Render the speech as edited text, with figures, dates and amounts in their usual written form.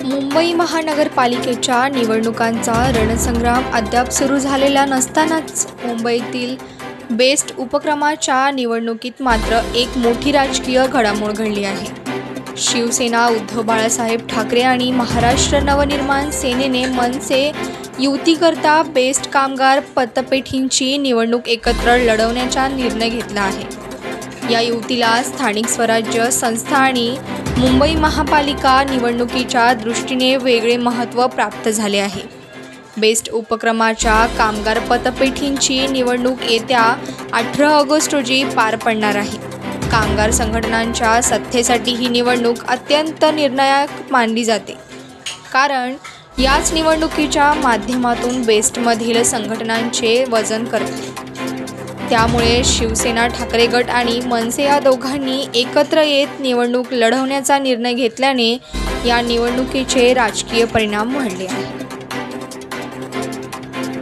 मुंबई महानगरपालिकेच्या निवडणुकांचा रणसंग्राम अद्याप सुरू झालेला नसतानाच मुंबईतील बेस्ट उपक्रमाच्या निवडणुकीत मात्र एक मोठी राजकीय घडामोड घडली आहे। शिवसेना, उद्धव बाळासाहेब ठाकरे आणि महाराष्ट्र नवनिर्माण सेनेने मनसे युतीकरता बेस्ट कामगार पतपेढींची निवडणूक एकत्र लढवण्याचा निर्णय घेतला आहे। या युतीला स्थानिक स्वराज्य संस्था आणि मुंबई महापालिका निवडणुकीच्या दृष्टीने वेगळे महत्त्व प्राप्त झाले आहे। बेस्ट उपक्रमाच्या कामगार पतपेढींची निवडणूक येत्या 18 ऑगस्ट रोजी पार पडणार आहे। कामगार संघटनांच्या सत्तेसाठी ही निवडणूक अत्यंत निर्णायक मानली जाते, कारण याच निवडणुकीच्या माध्यमातून बेस्टमधील संघटनांचे वजन करते। त्यामुळे शिवसेना, ठाकरे गट आणि मनसे या दोघांनी एकत्र येत निवडणूक लढवण्याचा निर्णय घेतल्याने या निवडणुकीचे राजकीय परिणाम वाढले आहेत।